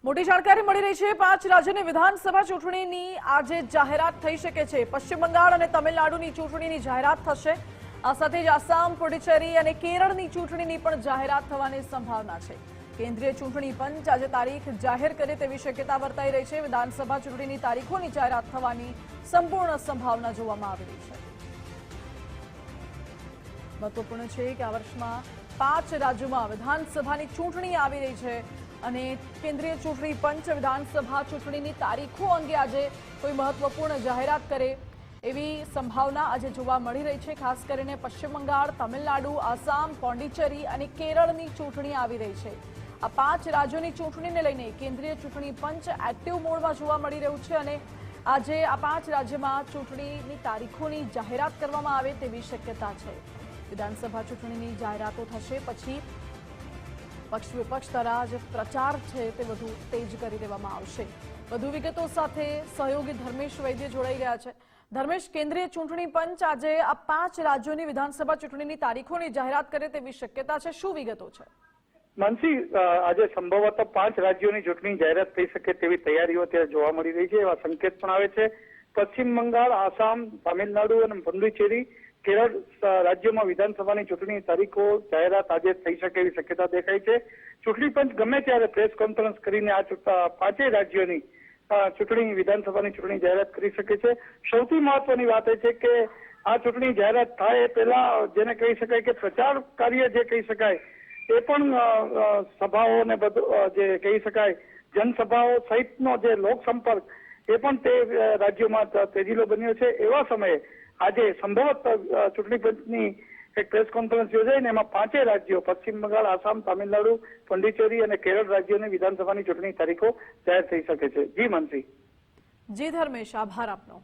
મોટી જાણકારી મળી રહી છે। 5 રાજ્યોની વિધાનસભા ચૂંટણીની આજે જાહેરાત થઈ શકે છે। પશ્ચિમ બંગાળ અને તમિલનાડુની ચૂંટણીની જાહેરાત થશે। આ સાથે જ આસામ, પુડુચેરી અને કેરળની ચૂંટણીની પણ જાહેરાત થવાની સંભાવના છે। કેન્દ્રીય ચૂંટણી પંચ આજે તારીખ જાહેર કરે તેવી શક્યતા વર્તાઈ રહી છે। વિધાનસભા ચૂંટણીની તારીખોની જાહેરાત થવાની સંપૂર્ણ સંભાવના જોવામાં આવી રહી છે। મહત્વપૂર્ણ છે કે આ વર્ષમાં 5 રાજ્યોમાં વિધાનસભાની ચૂંટણી આવી રહી છે અને કેન્દ્રીય ચૂંટણી પંચ વિધાનસભા ચૂંટણીની તારીખો અંગે આજે કોઈ મહત્વપૂર્ણ જાહેરાત કરે એવી સંભાવના આજે જોવા મળી રહી છે। ખાસ કરીને પશ્ચિમ બંગાળ, તમિલનાડુ, આસામ, પોંડિચેરી અને કેરળની ચૂંટણી આવી રહી છે। આ 5 રાજ્યોની ચૂંટણીને લઈને કેન્દ્રીય ચૂંટણી પંચ એક્ટિવ મોડમાં જોવા મળી રહ્યું છે અને આજે આ 5 રાજ્યમાં ચૂંટણીની તારીખોની જાહેરાત કરવામાં આવે તેવી શક્યતા છે। વિધાનસભા ચૂંટણીની જાહેરાતો થશે પછી પક્ષ વિપક્ષ દ્વારા જે પ્રચાર છે તે વધુ તેજ કરી દેવામાં આવશે। વધુ વિગતો સાથે સહયોગી ધર્મેશ વૈદ્ય જોડાઈ ગયા છે। ધર્મેશ, કેન્દ્રીય ચૂંટણી પંચ આજે આ 5 રાજ્યોની વિધાનસભા ચૂંટણીની તારીખોની જાહેરાત કરે તેવી શક્યતા છે, શું વિગતો છે? માનસી, આજે સંભવતઃ 5 રાજ્યોની ચૂંટણી જાહેરાત થઈ શકે તેવી તૈયારીઓ અત્યારે જોવા મળી રહી છે। એવા સંકેત પણ આવે છે। પશ્ચિમ બંગાળ, આસામ, તામિલનાડુ અને પુડુચેરી, કેરળ રાજ્યોમાં વિધાનસભાની ચૂંટણી તારીખો જાહેરાત આજે થઈ શકે એવી શક્યતા દેખાય છે। ચૂંટણી પંચ ગમે ત્યારે પ્રેસ કોન્ફરન્સ કરીને આ 5 રાજ્યોની ચૂંટણી વિધાનસભાની ચૂંટણી જાહેરાત કરી શકે છે। સૌથી મહત્વની વાત એ છે કે આ ચૂંટણી જાહેરાત થાય એ પહેલા જેને કહી શકાય કે પ્રચાર કાર્ય જે કહી શકાય એ પણ સભાઓ ને બધું જે કહી શકાય જનસભાઓ સહિતનો જે લોકસંપર્ક એ પણ તે રાજ્યોમાં તેજીલો બન્યો છે। એવા સમયે આજે સંભવત ચૂંટણી પંચની એક પ્રેસ કોન્ફરન્સ યોજાઈ ને એમાં 5 રાજ્યો પશ્ચિમ બંગાળ, આસામ, તામિલનાડુ, પોંડિચેરી અને કેરળ રાજ્યોની વિધાનસભાની ચૂંટણી તારીખો જાહેર થઈ શકે છે। જી માનસી। જી ધર્મેશ, આભાર આપનો।